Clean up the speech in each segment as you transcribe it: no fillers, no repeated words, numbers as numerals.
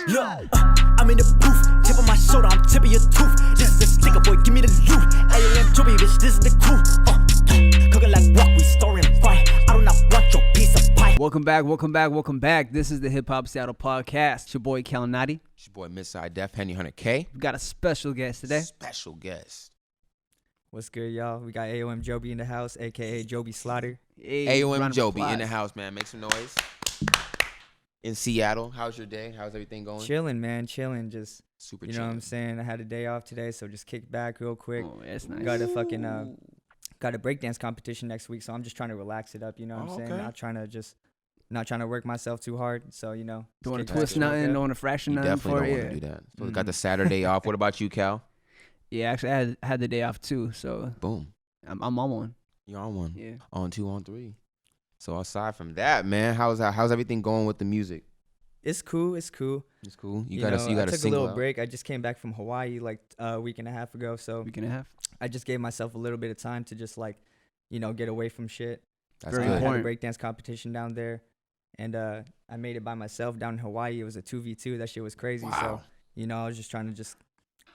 Look, I'm in the booth, tip on my shoulder, I'm tipping your tooth. This is the sticker, boy, give me the loot. Aomjoby, bitch, this is the crew. Cooking like what we storing fire. I do not want your piece of pie. Welcome back. This is the Hip Hop Seattle Podcast. It's your boy Kalinati. It's your boy Miss I Def Henny 100K. We got a special guest today. Special guest. What's good, y'all? We got Aomjoby in the house, aka Joby Slaughter. Hey, Aomjoby in the house, man. Make some noise. In Seattle, how's your day? How's everything going? Chilling, man. Chilling. Just Super you chilling. know what I'm saying? I had a day off today, so just kick back real quick. Oh, that's nice. Got a fucking got a breakdance competition next week, so I'm just trying to relax it up. You know what I'm saying? Okay. Not trying to work myself too hard. So you know, Don't want to kick back, twist chill nothing. out. Don't want to fraction You nothing. definitely don't for want it. to do that. So got the Saturday off. What about you, Cal? Yeah, actually, I had the day off too, so Boom. I'm on one. You're on one. Yeah. On two, on three. So aside from that, man, how's everything going with the music? It's cool. It's cool. It's cool. You know, got I a took a single little out? break. I just came back from Hawaii like a week and a half ago, so Week and a half. I just gave myself a little bit of time to just get away from shit. That's Very I good. had a important. breakdance competition down there, and I made it by myself down in Hawaii. It was a 2v2. That shit was crazy. Wow. So, I was just trying to just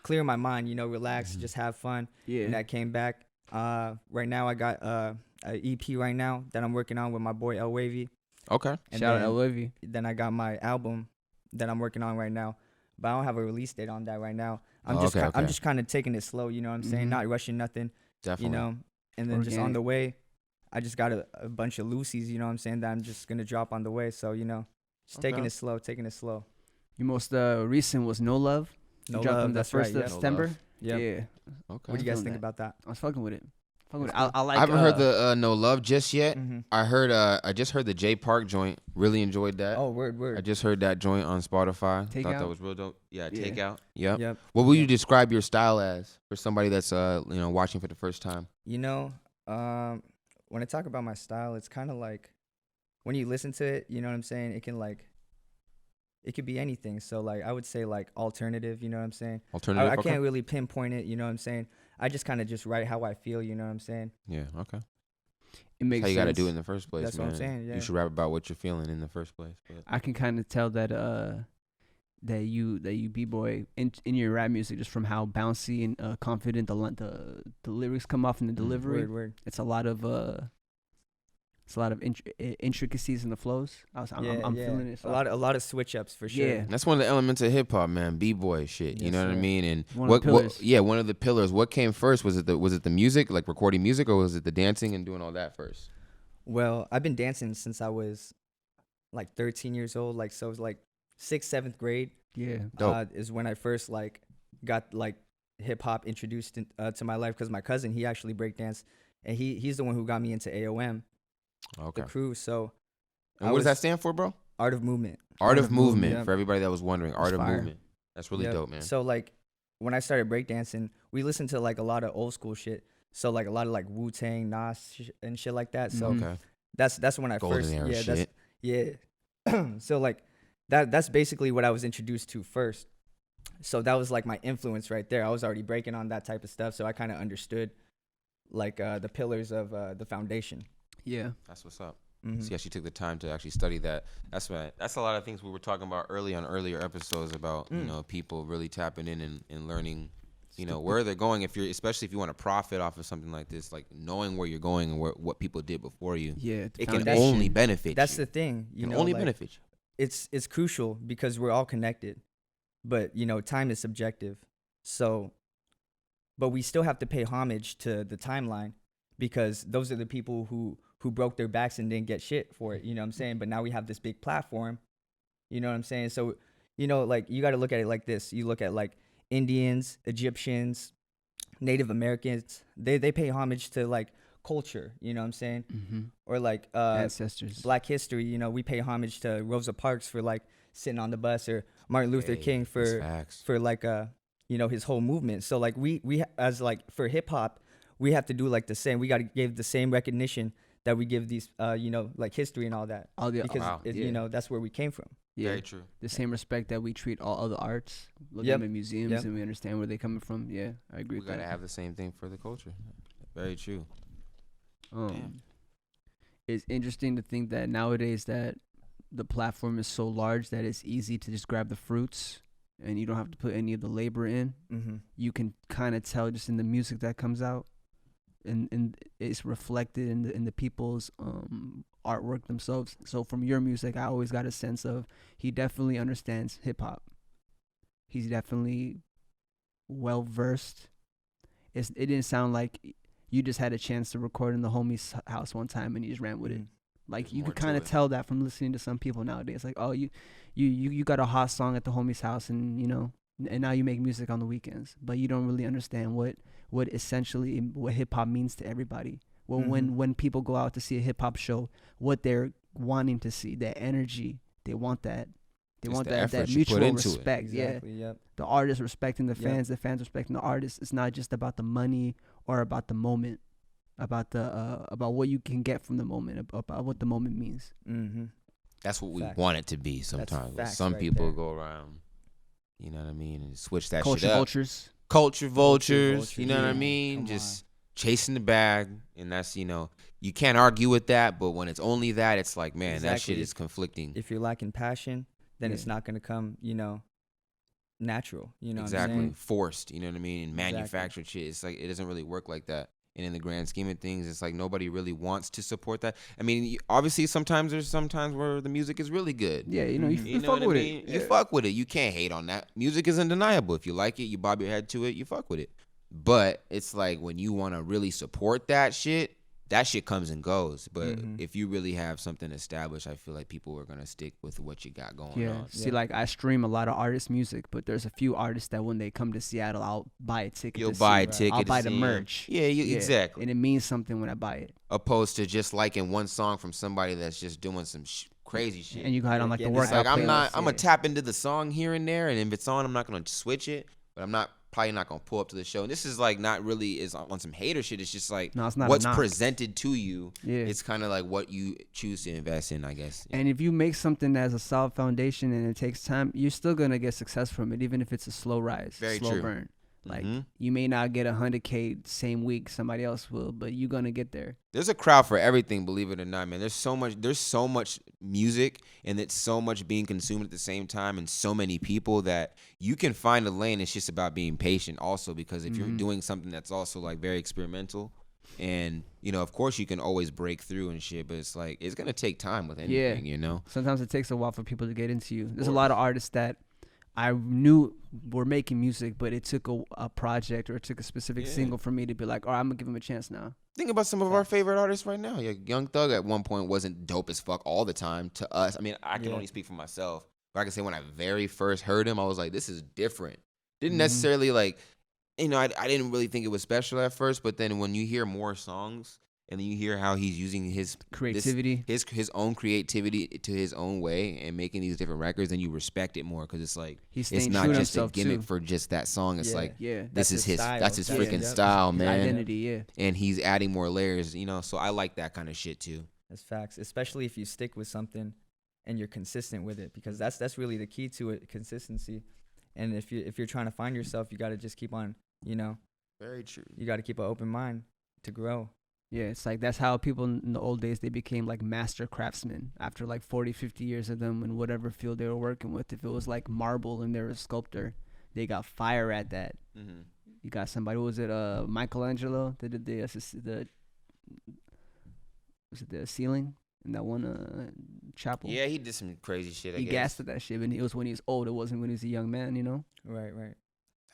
clear my mind, relax, just have fun. Yeah. And I came back. Right now, I got a EP right now that I'm working on with my boy L Wavy. Okay. And Shout then, out Olivia. Then I got my album that I'm working on right now, but I don't have a release date on that right now. I'm Oh, okay. I'm just kind of taking it slow. You know what I'm saying? Mhm. Not rushing nothing. Definitely. And then just on Organic. the way, I just got a bunch of loosies, you know what I'm saying, that I'm just going to drop on the way. So, just taking Okay. it slow. Your most recent was No Love. You No dropped Love, on the that's 1st right, of yeah. September. Love. Yep. Yeah. Okay. What do you guys feeling think that. about that? I was fucking with it. That's I like. I haven't heard the No Love just yet. Mm-hmm. I just heard the J Park joint. Really enjoyed that. Oh, word. I just heard that joint on Spotify. Take Thought Out? that was real dope. Yeah, Yeah. Take Out. Yep. Yep. What would you describe your style as for somebody that's watching for the first time? When I talk about my style, it's kind of like when you listen to it, you know what I'm saying? It could be anything. So I would say alternative, you know what I'm saying? Alternative. I okay. can't really pinpoint it, you know what I'm saying? I just kind of just write how I feel, you know what I'm saying? Yeah. Okay. It makes How you got to sense. do it in the first place, That's man. what I'm saying, yeah. You should rap about what you're feeling in the first place. But I can kind of tell that that you b-boy in your rap music, just from how bouncy and confident the lyrics come off in the delivery. Word. It's a lot of intricacies in the flows. I'm feeling it. A lot of switch ups for sure. Yeah. that's one of the elements of hip hop, man. B-boy shit. You Yes, know what I sir. mean? And One of the pillars. one of the pillars. What came first? Was it the music, like recording music, or was it the dancing and doing all that first? Well, I've been dancing since I was 13 years old. So it was 6th, 7th grade. Yeah. Dope. Is when I first got hip hop introduced to my life, because my cousin, he actually breakdanced, and he's the one who got me into AOM, Okay. the crew. So And I what does that was- stand for, bro? Art of Movement. Art of movement. yeah. For everybody that was wondering, Art of fire. movement. That's really Yep. dope, man. So when I started breakdancing, we listened to a lot of old school shit. So a lot of Wu-Tang, Nas and shit like that. So Mhm. Okay. that's when I Golden first era shit. So that's basically what I was introduced to first. So that was my influence right there. I was already breaking on that type of stuff, so I kind of understood the pillars of the foundation. Yeah. That's what's up. Mhm. See, actually took the time to actually study that. That's a lot of things we were talking about earlier episodes about people really tapping in and learning, where they're going. Especially if you want to profit off of something like this, knowing where you're going and what people did before you, Yeah. the it can foundation. only benefit That's you. the thing, It can only benefit you. It's crucial because we're all connected, but time is subjective. So, but we still have to pay homage to the timeline, because those are the people who broke their backs and didn't get shit for it. You know what I'm saying? But now we have this big platform. You know what I'm saying? So, you got to look at it like this. You look at Indians, Egyptians, Native Americans. They pay homage to culture. You know what I'm saying? Mm-hmm. Or Ancestors. Black history. We pay homage to Rosa Parks for sitting on the bus, or Martin Luther King That's for facts. his whole movement. So we as for hip hop, we have to do the same. We got to give the same recognition that we give these history and all that, All the because wow. that's where we came from. yeah. Very true. The same respect that we treat all other arts. Look Yep. at them in museums Yep. and we understand where they're coming from. Yeah, I agree We with gotta that. have the same thing for the culture. Very true. It's interesting to think that nowadays that the platform is so large that it's easy to just grab the fruits and you don't have to put any of the labor in. Mm-hmm. You can kind of tell just in the music that comes out, and it's reflected in the people's artwork themselves. So from your music, I always got a sense of he definitely understands hip hop. He's definitely well versed. It didn't sound like you just had a chance to record in the homie's house one time and you just ran with it. Like There's you more could kind to of it. tell that from listening to some people nowadays. Like, oh, you got a hot song at the homie's house, and and now you make music on the weekends, but you don't really understand what essentially what hip hop means to everybody. Well, when people go out to see a hip hop show, what they're wanting to see, that energy, they want that. They Just want the that effort you mutual put into it. respect. Exactly. Yeah, Yep. the artist respecting the Yep. fans, the fans respecting the artist. It's not just about the money or about the moment, about the about what you can get from the moment, about what the moment means. Mm-hmm. That's what we Facts. want it to be sometimes. But facts some right people there. go around, you know what I mean, and switch that Culture shit up. vultures. Culture vultures, vultures, you know what I yeah. mean? Come Just chasing the bag. And that's, you can't argue with that. But when it's only that, it's like, man, that shit Exactly. is conflicting. If you're lacking passion, then it's Yeah. not gonna come, natural. You know what I'm Exactly. saying? Forced, you know what I mean? And Exactly. manufactured shit. It's like, it doesn't really work like that. And in the grand scheme of things, it's like nobody really wants to support that. I mean, obviously, there's sometimes where the music is really good. Yeah, you You know fuck what I with mean? it. You fuck with it. You can't hate on that. Music is undeniable. If you like it, you bob your head to it, you fuck with it. But it's like when you want to really support that shit comes and goes. But if you really have something established, I feel like people are going to stick with what you got going Yeah. on. See, like I stream a lot of artist music, but there's a few artists that when they come to Seattle, I'll buy a ticket. You'll to buy see. a ticket. I'll to buy the see 'em. merch. Yeah, exactly. And it means something when I buy it. Opposed to just liking one song from somebody that's just doing some crazy shit. And you got it on like the It's It's workout. like I'm playlist. gonna tap into the song here and there, and if it's on, I'm not gonna switch it. But I'm probably not gonna pull up to the show. And this is like not really is on some hater shit. It's just like No, it's not a what's knock. presented to you. Yeah. It's kind of like what you choose to invest in, I guess. And if you make something that has a solid foundation and it takes time, you're still gonna get success from it, even if it's a slow rise, Very slow true. burn. Like Mhm. you may not get 100K same week, somebody else will, but you're gonna get there. There's a crowd for everything, believe it or not, man. There's so much music, and it's so much being consumed at the same time, and so many people that you can find a lane. It's just about being patient, also, because if you're doing something that's also like very experimental, and of course you can always break through and shit, but it's like it's gonna take time with anything, Sometimes it takes a while for people to get into you. There's a lot of artists that I knew were making music, but it took a project or it took a specific single for me to be like, all right, I'm gonna give him a chance now. Think about some of our favorite artists right now. Yeah, Young Thug at one point wasn't dope as fuck all the time to us. I mean, I can only speak for myself, but I can say when I very first heard him, I was like, this is different. Didn't necessarily like, I didn't really think it was special at first, but then when you hear more songs and then you hear how he's using his Creativity. his own creativity to his own way and making these different records, then you respect it more because it's like He's it's staying not true to just a himself, gimmick too. for just that song. It's like Yeah. this That's is his style. that's his That's freaking his style, man. Identity, yeah. And he's adding more layers, so I like that kind of shit too. That's facts, especially if you stick with something and you're consistent with it, because that's really the key to it, consistency. And if you're trying to find yourself, you got to just keep on, Very true. you got to keep an open mind to grow. Yeah, it's like that's how people in the old days, they became like master craftsmen after like 40, 50 years of them in whatever field they were working with. If it was like marble and they were a sculptor, they got fire at that. Mm-hmm. You got somebody, what was it, Michelangelo that did the ceiling in that one chapel? Yeah, he did some crazy shit. He gassed at that shit, and it was when he was old. It wasn't when he was a young man, Right.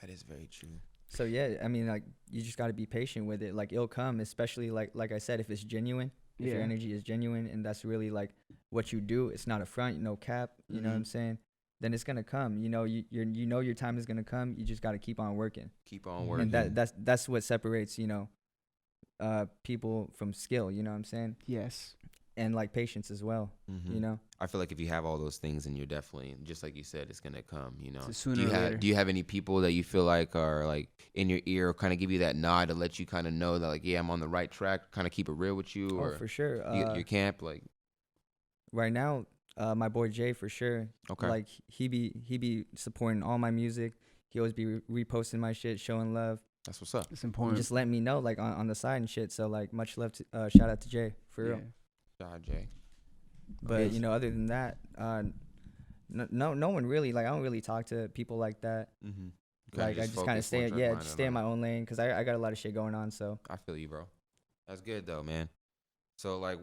That is very true. So yeah, I mean, like, you just got to be patient with it. Like, it'll come, especially like I said, if it's genuine, if your Yeah. energy is genuine and that's really like what you do, it's not a front, no cap, you know what I'm saying? Then it's gonna come. Your time is gonna come. You just got to keep on working. Keep on working. And that's what separates people from skill. You know what I'm saying? Yes. And like patience as well. Mhm. I feel like if you have all those things, and you're definitely, just like you said, it's gonna come. So sooner do or later. you have any people that you feel like are like in your ear, kind of give you that nod to let you kind of know that, like, yeah, I'm on the right track, kind of keep it real with you, or For sure. your camp, like? Right now, my boy Jay, for sure. Okay. Like, he be supporting all my music. He always be reposting my shit, showing love. That's what's up. It's And important. just letting me know, like, on the side and shit. So like, much love to shout out to Jay, for real. Yeah. God, Jay. But you know, other than that, no one really, like, I don't really talk to people like that. Like, I just kind of stay in my own lane, because I got a lot of shit going on. So I feel you, bro. That's good though, man. So like,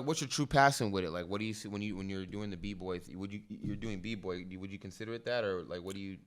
what's your true passion with it? Like, what do you see when you're doing the b-boy? You're doing b-boy? Would you consider it that, or like, what do you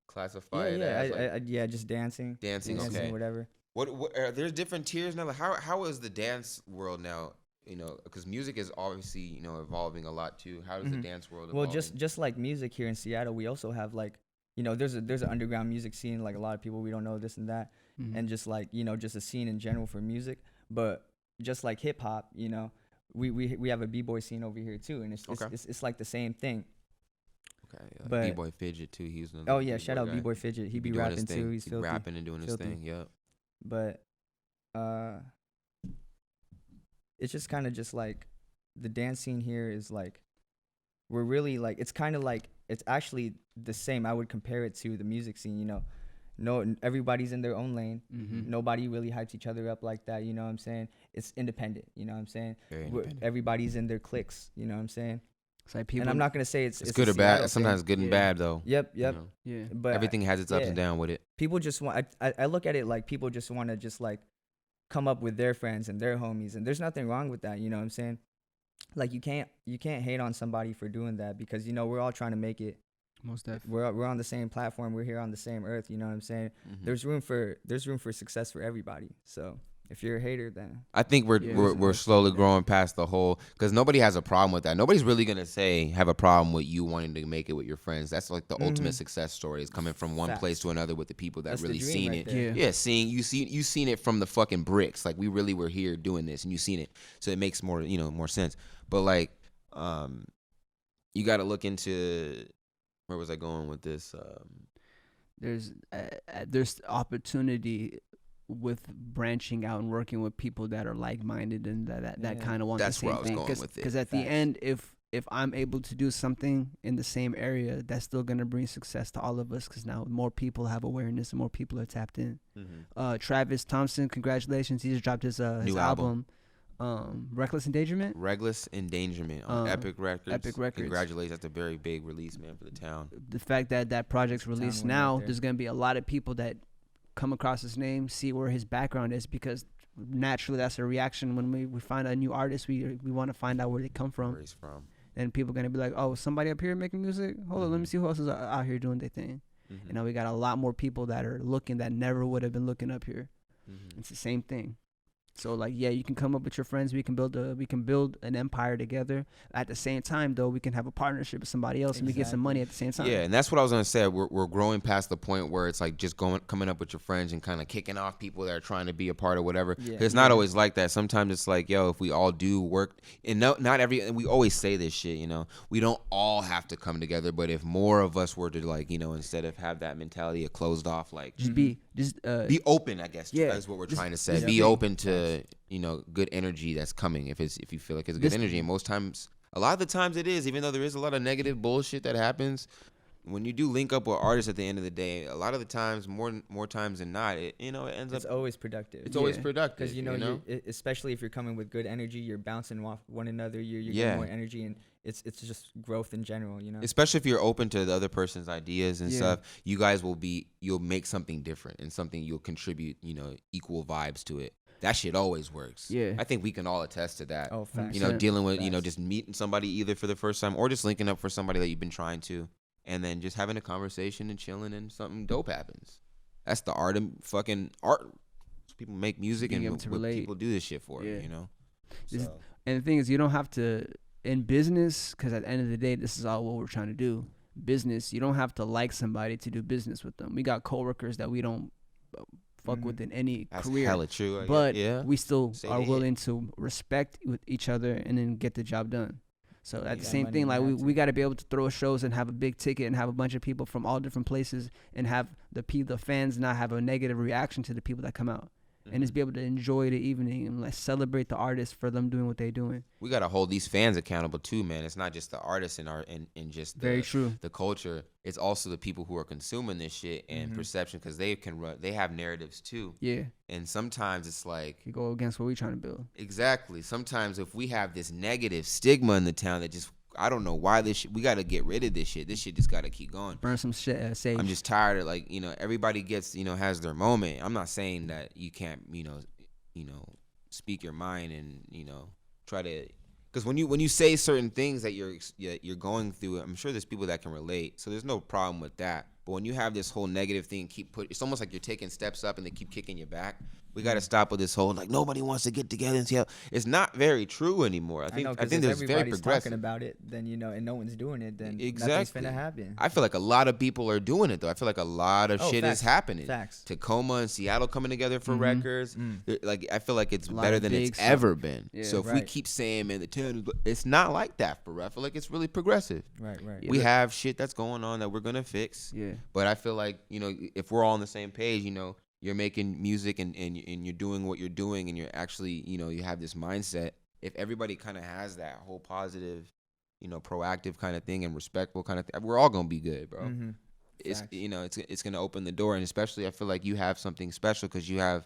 classify it as? Just dancing, okay, whatever. What there's different tiers now. Like, how is the dance world now? You know, because music is obviously, you know, evolving a lot too. How does the dance world evolve? Well, just like music here in Seattle, we also have, like, you know, there's an underground music scene. Like, a lot of people, we don't know this and that, and just, like, you know, just a scene in general for music. But just like hip hop, you know, we have a b-boy scene over here too, and it's like the same thing. Okay, but b-boy Fidget too. He's shout out b-boy Fidget. He be rapping too. He's filthy. Rapping and doing his thing. Yep. But it's just kind of just like the dance scene here is like, we're really like, it's kind of like, it's actually the same. I would compare it to the music scene, you know. No, everybody's in their own lane. Nobody really hypes each other up like that, you know what I'm saying? It's independent, you know what I'm saying? Everybody's in their cliques, you know what I'm saying? It's like people, and I'm not gonna say it's good or bad. Sometimes good and bad though. Yep. You know? Yeah. But everything has its ups and downs with it. People just want. I look at it like people just want to just like come up with their friends and their homies, and there's nothing wrong with that. You know what I'm saying? Like, you can't hate on somebody for doing that, because, you know, we're all trying to make it. Most definitely. We're on the same platform. We're here on the same earth. You know what I'm saying? There's room for success for everybody. So if you're a hater, then I think we're slowly growing past the whole, because nobody has a problem with that. Nobody's really gonna have a problem with you wanting to make it with your friends. That's like the ultimate success story, is coming from one place to another with the people that really seen it. Yeah, you seen it from the fucking bricks. Like, we really were here doing this, and you seen it, so it makes more sense. But like, you got to look into, where was I going with this? There's opportunity with branching out and working with people that are like-minded and that kind of want the same thing. Because at the end, if I'm able to do something in the same area, that's still gonna bring success to all of us, because now more people have awareness and more people are tapped in. Travis Thompson, congratulations! He just dropped his new album. Reckless Endangerment on Epic Records. Congratulations, that's a very big release, man, for the town. The fact that project's released now, there's gonna be a lot of people that come across his name, see where his background is, because naturally that's a reaction when we find a new artist. We want to find out where they come from. Where he's from. And people are gonna be like, oh, somebody up here making music? Hold on, let me see who else is out here doing their thing. You know, we got a lot more people that are looking that never would have been looking up here. It's the same thing. So, like, yeah, you can come up with your friends. We can build an empire together. At the same time, though, we can have a partnership with somebody else, and we get some money at the same time. Yeah, and that's what I was gonna say. We're growing past the point where it's like just coming up with your friends and kind of kicking off people that are trying to be a part of whatever. Yeah. It's not always like that. Sometimes it's like, yo, if we all do work, and and we always say this shit, you know, we don't all have to come together, but if more of us were to, like, you know, instead of have that mentality of closed off, like, just be open, I guess. Yeah, is what we're trying to say. Be open to, you know, good energy that's coming, if you feel like it's good energy. And a lot of the times it is, even though there is a lot of negative bullshit that happens. When you do link up with artists at the end of the day, a lot of the times, more times than not, it ends up. It's always productive. It's always productive, because you know? Especially if you're coming with good energy, you're bouncing off one another. You're getting more energy, and it's just growth in general. You know, especially if you're open to the other person's ideas and stuff, you guys you'll make something different and something you'll contribute. You know, equal vibes to it. That shit always works. Yeah, I think we can all attest to that. Oh, facts. You know, dealing with just meeting somebody either for the first time or just linking up for somebody that you've been trying to. And then just having a conversation and chilling, and something dope happens. That's the art of fucking art. People make music, and what people do this shit for, you know? And the thing is, you don't have to, in business, because at the end of the day, this is all what we're trying to do. Business, you don't have to like somebody to do business with them. We got coworkers that we don't fuck with in any career. That's hella true. But we still are willing to respect with each other and then get the job done. So at the same thing, like we got to be able to throw shows and have a big ticket and have a bunch of people from all different places, and have the fans not have a negative reaction to the people that come out. and just be able to enjoy the evening and like celebrate the artists for them doing what they're doing. We gotta hold these fans accountable too, man. It's not just the artists and just Very true. the culture. It's also the people who are consuming this shit and perception, because they have narratives too. Yeah, And sometimes it's like, you go against what we're trying to build. exactly. Sometimes if we have this negative stigma in the town that just, I don't know why this shit, we got to get rid of this shit. This shit just got to keep going. Burn some shit, sage. I'm just tired of, like, everybody gets, has their moment. I'm not saying that you can't, speak your mind and, try to, because when you say certain things that you're going through, I'm sure there's people that can relate. So there's no problem with that. But when you have this whole negative thing, it's almost like you're taking steps up and they keep kicking you back. We got to stop with this whole, like, nobody wants to get together and see how. It's not very true anymore. I think there's very progressive. Talking about it, then and no one's doing it, then nothing's gonna happen. I feel like a lot of people are doing it though. I feel like a lot of shit is happening. Facts. Tacoma and Seattle coming together for records. Like, I feel like it's better than it's ever been. Yeah, so if we keep saying, man, the town, it's not like that for real. I feel like it's really progressive. Right. We have shit that's going on that we're gonna fix. Yeah. But I feel like, if we're all on the same page, you're making music and you're doing what you're doing and you're actually, you have this mindset. If everybody kind of has that whole positive, proactive kind of thing and respectful kind of thing, we're all gonna be good, bro. It's it's gonna open the door, and especially I feel like you have something special because you're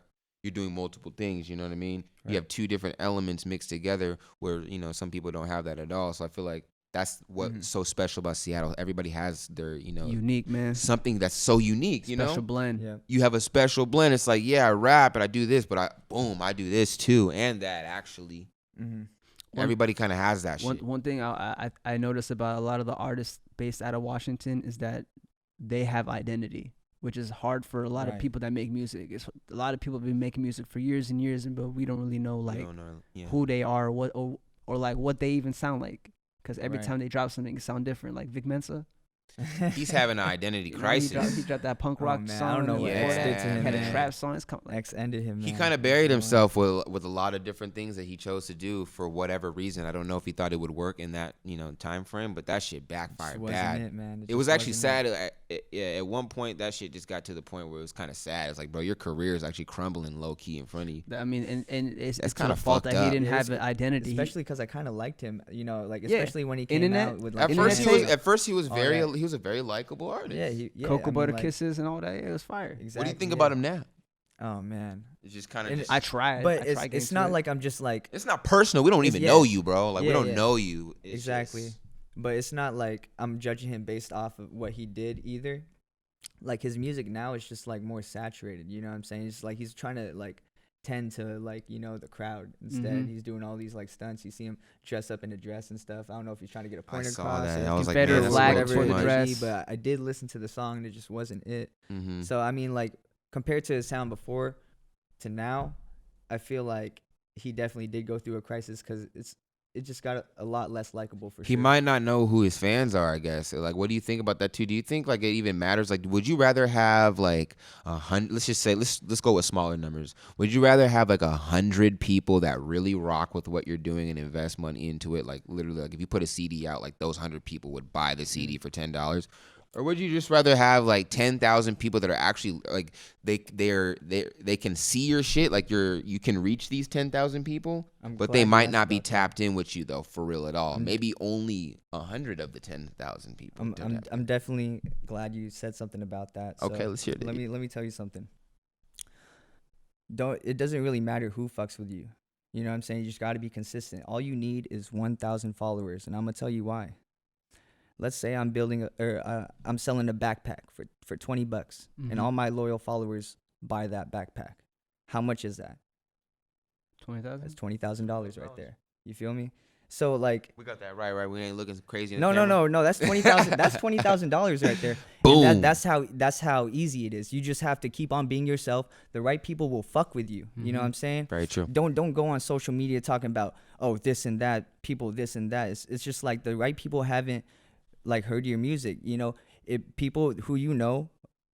doing multiple things. You know what I mean? Right. You have two different elements mixed together where some people don't have that at all. So I feel like that's what's so special about Seattle. Everybody has their, unique, man. Something that's so unique, Special blend. Yeah. You have a special blend. It's like, yeah, I rap and I do this, but I do this too, and that actually. Everybody kind of has that shit. One thing I noticed about a lot of the artists based out of Washington is that they have identity, which is hard for a lot of people that make music. A lot of people have been making music for years and years, but we don't really know who they are, or like what they even sound like. Because every time they drop something, it sound different. Like Vic Mensa. He's having an identity crisis. He dropped that punk rock song. I don't know what X did to him. Had a trap song. It's like X ended him. He kind of buried himself with a lot of different things that he chose to do for whatever reason. I don't know if he thought it would work in that time frame, but that shit backfired bad. It was actually sad. At one point, that shit just got to the point where it was kind of sad. It's like, bro, your career is actually crumbling low key in front of you. I mean, and it's kind of fault fucked that up. he didn't have an identity. Especially because I kind of liked him. Especially when he came out with at first he was a very likable artist. Yeah, Cocoa Butter Kisses and all that. It was fire. Exactly, what do you think about him now? Oh man, it's just kind of. I tried, but it's not like I'm just like. It's not personal. We don't even know you, bro. Like we don't know you. It's exactly. But it's not like I'm judging him based off of what he did either. Like his music now is just like more saturated. You know what I'm saying? It's like he's trying to like tend to like the crowd instead. He's doing all these like stunts. You see him dress up in a dress and stuff. I don't know if he's trying to get a point across. I was like, Confederate flag for the dress. But I did listen to the song and it just wasn't it. So I mean, like compared to his sound before to now, I feel like he definitely did go through a crisis because it just got a lot less likable for sure. He might not know who his fans are, I guess. Like, what do you think about that too? Do you think like it even matters? Like, would you rather have like 100? Let's just say let's go with smaller numbers. Would you rather have like 100 people that really rock with what you're doing and invest money into it? Like literally, like if you put a CD out, like those 100 people would buy the CD for $10. Or would you just rather have like 10,000 people that are actually like they can see your shit, like you can reach these 10,000 people, but they might not be tapped in with you though for real at all. Maybe only 100 of the 10,000 people. I'm definitely glad you said something about that. So okay, let's hear it. Let me tell you something. It doesn't really matter who fucks with you. You know what I'm saying? You just got to be consistent. All you need is 1,000 followers, and I'm gonna tell you why. Let's say I'm I'm selling a backpack for $20, and all my loyal followers buy that backpack. How much is that? $20,000. That's $20,000 right there. You feel me? So like we got that right. We ain't looking crazy. No. That's $20,000. That's $20,000 right there. Boom. And that's how easy it is. You just have to keep on being yourself. The right people will fuck with you. You know what I'm saying? Very true. Don't go on social media talking about this and that, people this and that. It's just like the right people haven't like heard your music. People who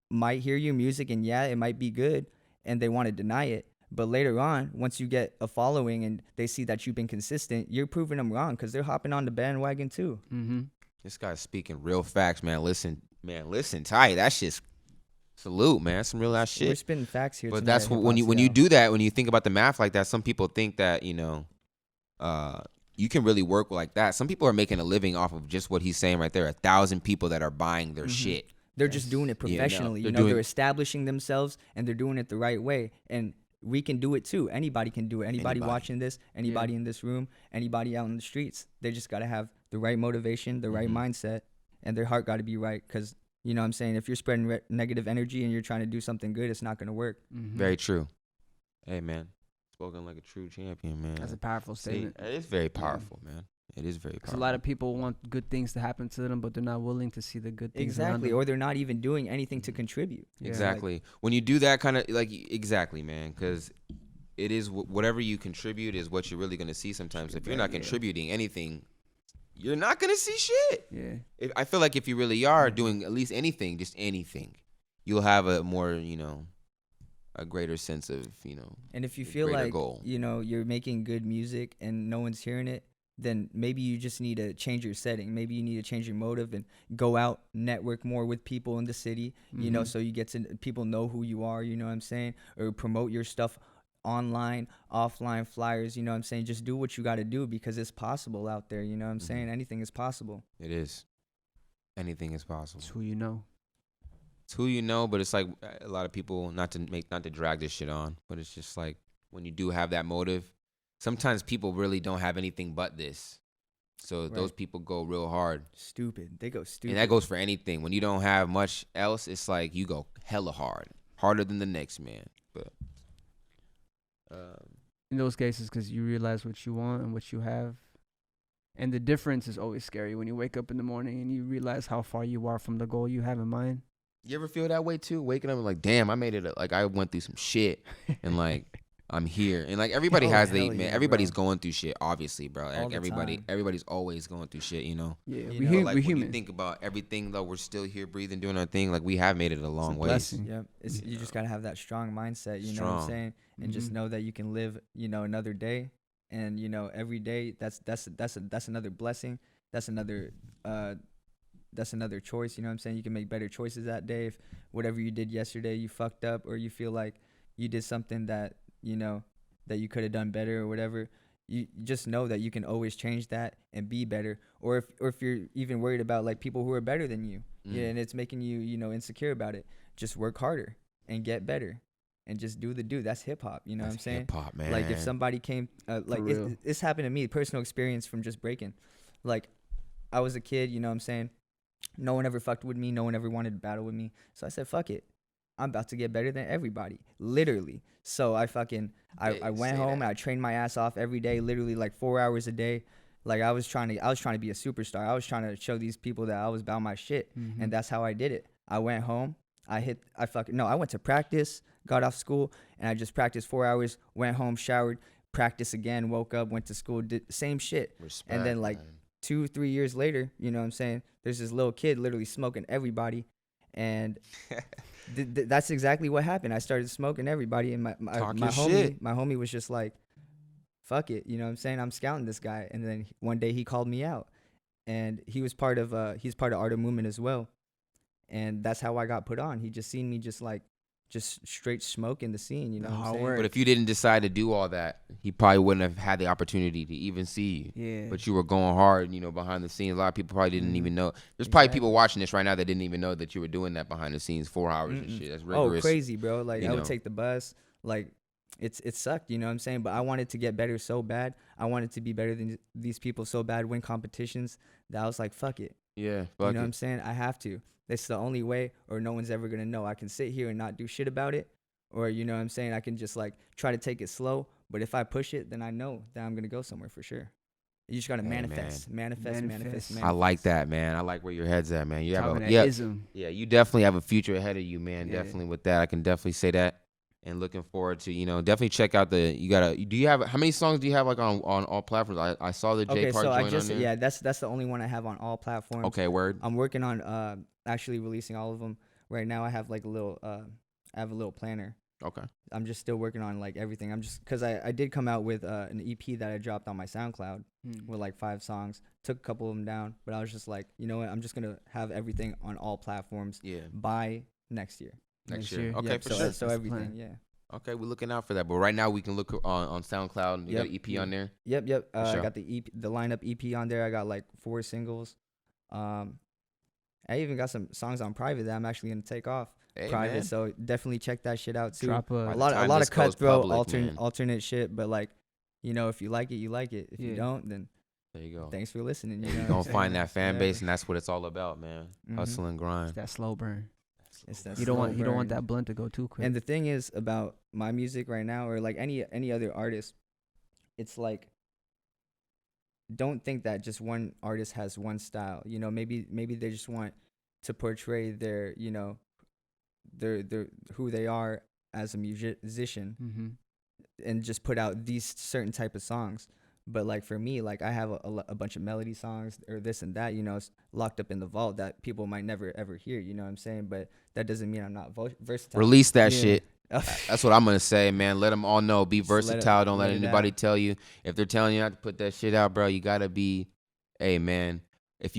might hear your music and it might be good and they want to deny it, but later on once you get a following and they see that you've been consistent, you're proving them wrong because they're hopping on the bandwagon too. This guy's speaking real facts, man. Listen tight. That shit's Salute, man. That's some real ass We're shit. spitting facts here. But tonight that's at what, Hip when Hop you CL. do that, when you think about the math like that, some people think that, you can really work like that. Some people are making a living off of just what he's saying right there. 1,000 people that are buying their shit. They're just doing it professionally. They're establishing themselves and they're doing it the right way. And we can do it too. Anybody can do it. Anybody watching this, anybody in this room, anybody out in the streets. They just got to have the right motivation, the right mindset, and their heart got to be right. Because, you know what I'm saying, if you're spreading negative energy and you're trying to do something good, it's not going to work. Very true. Hey, man. Spoken like a true champion, man. That's a powerful statement. It is very powerful, man. It is very powerful. A lot of people want good things to happen to them, but they're not willing to see the good things. Exactly, or they're not even doing anything to contribute. Yeah. Exactly. When you do that kind of exactly, man, because it is whatever you contribute is what you're really going to see sometimes. If you're not contributing anything, you're not going to see shit. Yeah. I feel like if you really are doing at least anything, just anything, you'll have a more, a greater sense of, And if you feel like, goal. You're making good music and no one's hearing it, then maybe you just need to change your setting. Maybe you need to change your motive and go out, network more with people in the city, so you get to people know who you are, you know what I'm saying? Or promote your stuff online, offline, flyers, you know what I'm saying? Just do what you got to do because it's possible out there, you know what I'm saying? Anything is possible. It is. Anything is possible. It's who you know. It's who you know, but it's like a lot of people, not to drag this shit on, but it's just like when you do have that motive, sometimes people really don't have anything but this. So those people go real hard. Stupid. They go stupid. And that goes for anything. When you don't have much else, it's like you go hella hard. Harder than the next man. But in those cases, because you realize what you want and what you have. And the difference is always scary when you wake up in the morning and you realize how far you are from the goal you have in mind. You ever feel that way too? Waking up and like, damn, I made it. Like I went through some shit and like I'm here. And like everybody everybody's going through shit, obviously, bro. Like everybody's always going through shit, Yeah, we human. when you think about everything though, we're still here breathing, doing our thing. Like we have made it a long way. Yeah, you just gotta have that strong mindset, you know what I'm saying? And just know that you can live, another day. And every day that's another blessing. That's another choice, you know what I'm saying? You can make better choices that day. If whatever you did yesterday you fucked up, or you feel like you did something that that you could have done better or whatever, you just know that you can always change that and be better. Or if you're even worried about like people who are better than you, and it's making you insecure about it, just work harder and get better and just do the do. That's hip hop, you know what I'm saying? Hip hop, man. Like if somebody came this happened to me, personal experience from just breaking. Like I was a kid, you know what I'm saying? No one ever fucked with me. No one ever wanted to battle with me. So I said, fuck it. I'm about to get better than everybody. Literally. So I went home and I trained my ass off every day, literally like 4 hours a day. Like I was trying to be a superstar. I was trying to show these people that I was about my shit. And that's how I did it. I went home. I went to practice, got off school, and I just practiced 4 hours, went home, showered, practiced again, woke up, went to school, did the same shit. Respect, and then like 2-3 years later, you know what I'm saying? There's this little kid literally smoking everybody. And that's exactly what happened. I started smoking everybody. And my homie was just like, fuck it. You know what I'm saying? I'm scouting this guy. And then one day he called me out. And he was he's part of Art of Movement as well. And that's how I got put on. He just seen me just straight smoking the scene, you know what I'm saying? But if you didn't decide to do all that, he probably wouldn't have had the opportunity to even see you. Yeah. But you were going hard, behind the scenes. A lot of people probably didn't even know. There's probably people watching this right now that didn't even know that you were doing that behind the scenes, 4 hours and shit. That's rigorous. Oh, crazy, bro. Like I would take the bus. Like it sucked, you know what I'm saying? But I wanted to get better so bad. I wanted to be better than these people so bad, win competitions, that I was like, fuck it. Yeah, you know what I'm saying? I have to. That's the only way, or no one's ever going to know. I can sit here and not do shit about it, or, you know what I'm saying, I can just, try to take it slow. But if I push it, then I know that I'm going to go somewhere for sure. You just got to manifest. I like that, man. I like where your head's at, man. You have you definitely have a future ahead of you, man. Yeah. Definitely with that. I can definitely say that. And looking forward to, definitely check out how many songs do you have on all platforms? I saw the J Park joint on there. Yeah, that's the only one I have on all platforms. Okay, word. I'm working on actually releasing all of them right now. I have a little planner. Okay. I'm just still working on everything. I'm just because I did come out with an EP that I dropped on my SoundCloud with 5 songs. Took a couple of them down, but I was just like, you know what? I'm just gonna have everything on all platforms by next year. Next year. Okay, Yep, for so, sure. So That's the everything, plan. yeah. Okay, we're looking out for that. But right now we can look on SoundCloud. You got an EP on there. Yep. For sure. I got the lineup EP on there. I got like 4 singles. I even got some songs on private that I'm actually gonna take off private. Man. So definitely check that shit out too. Drop By a the lot time of this goes cutthroat public, man. alternate shit, but like, you know, if you like it, you like it. If you Yeah. don't, then There you go. thanks for listening. You You're know what gonna I'm saying? find that fan Yeah. base, and that's what it's all about, man. Mhm. Hustle and grind. It's that slow burn. It's that You don't want slow you don't want burn. that blunt to go too quick. And the thing is about my music right now, or like any other artist, it's like, don't think that just one artist has one style. You know, maybe they just want to portray their, you know, their who they are as a musician, and just put out these certain type of songs. But like for me, like I have a bunch of melody songs or this and that, you know, it's locked up in the vault that people might never ever hear. You know what I'm saying? But that doesn't mean I'm not versatile. Release that Yeah. shit. That's what I'm gonna say, man. Let them all know. Be Just let versatile. Don't let it anybody out. tell you. If they're telling you not to put that shit out, bro, you gotta be. Hey, man. If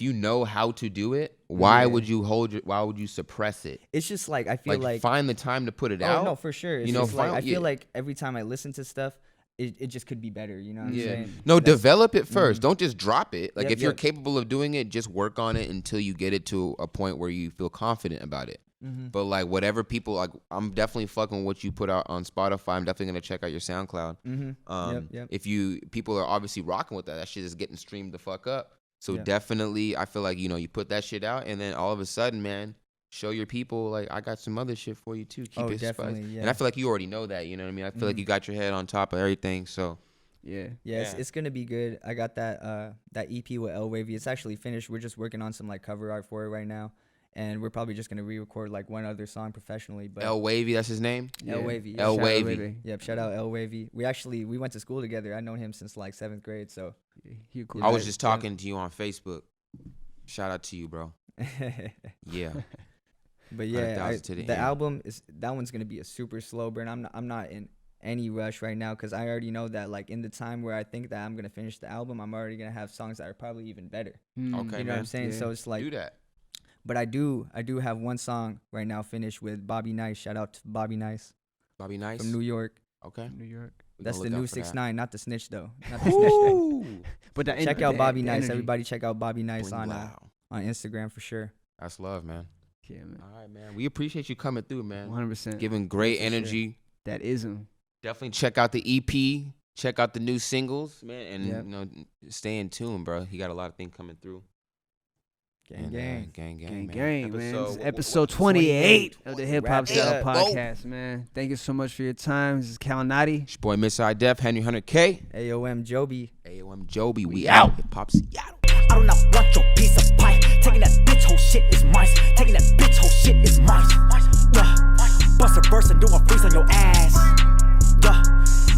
you know how to do it, why Yeah. would you why would you suppress it? It's just like I feel like find the time to put it oh out. no, for sure. It's You know, just like I find- feel yeah. like every time I listen to stuff, it just could be better. You know what I'm saying? No, That's- develop it 1st. Don't just drop it. Like Yep, if you're yep. capable of doing it, just work on it until you get it to a point where you feel confident about it. Mhm. But like whatever people like, I'm definitely fucking what you put out on Spotify. I'm definitely gonna check out your SoundCloud. Yep. If people are obviously rocking with that shit is getting streamed the fuck up. So Yeah. definitely, I feel like you put that shit out, and then all of a sudden, man, show your people like I got some other shit for you too. Keep Oh, it spicy. definitely, And yeah. I feel like you already know that. You know what I mean? I feel like you got your head on top of everything. So yeah. Yeah, Yeah. it's gonna be good. I got that EP with L Wavy. It's actually finished. We're just working on some like cover art for it right now, and we're probably just gonna re-record like one other song professionally. But L Wavy, that's his name. L Wavy. L Shout out Wavy. Yep. Shout out L Wavy. We went to school together. I known him since like 7th grade. So He cool. I was Yeah. just talking to you on Facebook. Shout out to you, bro. Yeah. But yeah, 100,000 to the the end. album is that one's gonna be a super slow burn. I'm not in any rush right now because I already know that like in the time where I think that I'm gonna finish the album, I'm already gonna have songs that are probably even better. Okay, You know what man. I'm saying? Yeah. So it's like, Do that. but I do have one song right now finished with Bobby Nice. Shout out to Bobby Nice Bobby Nice. from New York. Okay. New York. We That's gonna the look new out for that. 6ix9ine, not the snitch though. Not the snitch though. Ooh. But that Check out the- Bobby the Nice. energy. Everybody check out Bobby Nice Bling on blow. Instagram for sure. That's love, man. Yeah, man. All right, man. We appreciate you coming through, man. 100%. Giving great For sure. energy. That ism. Definitely check out the EP. Check out the new singles, man, and Yep. stay in tune, bro. He got a lot of things coming through. Gang, And, gang. gang, Gang, man. gang, man. This is what- episode 28 of the Hip Hop Wrap it Style up, bro. Podcast, man. Thank you so much for your time. This is Kalinati. It's your boy Miss I Def, Henry 100K. Aomjoby. Aomjoby, we out. Hip Hop Seattle. I do not want your piece of pie. Taking that bitch whole shit is mine. Taking that bitch whole shit is mine. Yeah. Bust a verse and do a freeze on your ass. Yeah.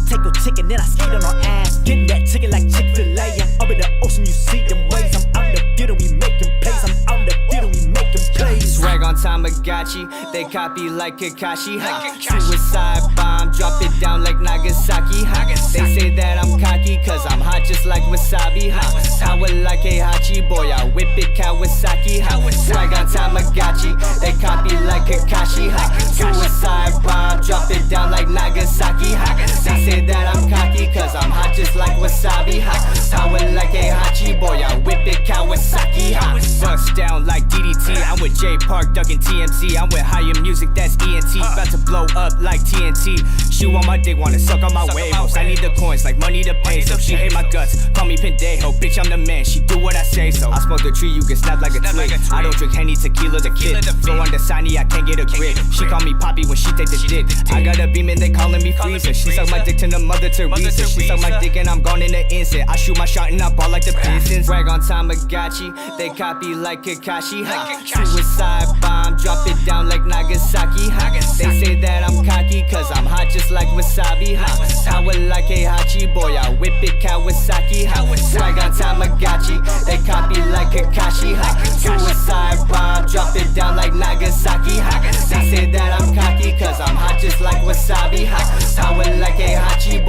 Take your chicken, then I skate on her ass. Getting that chicken like Chick-fil-A. I'm up in the ocean, you see them waves. I'm out in the field and we making plays. I'm out in the field and we making plays. Swag on Tamagotchi, they copy like Kakashi, ha. Suicide bomb, drop it down like Nagasaki, ha. They say that I'm cocky, cause I'm hot just like wasabi, ha. Power like a hachi, boy, I whip it Kawasaki, ha. Swag on Tamagotchi, they copy like Kakashi, ha. Suicide bomb, drop it down like Nagasaki, ha. They say that I'm cocky, cause I'm hot just like wasabi, ha. Power like a hachi, boy, I whip it Kawasaki, ha. Bust down like DDT, I'm with J Park, ducking TMZ. I'm with higher music, that's ENT. About to blow up like TNT. She want my dick, wanna suck on my huevos. I need the coins like money to pay, so she hate my guts. Call me pendejo, bitch, I'm the man. She do what I say, so I smoke the tree, you get snapped like a twig. I don't drink Henny, tequila, the kid. Go on the Sani, I can't get a grip. She call me Poppy when she take the dick. I got a beam and they calling me Freezer. She suck my dick to the Mother Teresa. She suck my dick and I'm gone in the instant. I shoot my shot and I ball like the Pistons. Swag on Tamagotchi, they copy like Kakashi, ha. Suicide bomb, drop it down like Nagasaki, ha. They say that I'm cocky, cause I'm hot just like wasabi, ha. Power like a hachi, boy, I whip it Kawasaki, ha. Swag on Tamagotchi, they copy like Kakashi, ha. Suicide bomb, drop it down like Nagasaki, ha. They say that I'm cocky, cause I'm hot just like wasabi, ha. Power like a hachi, boy.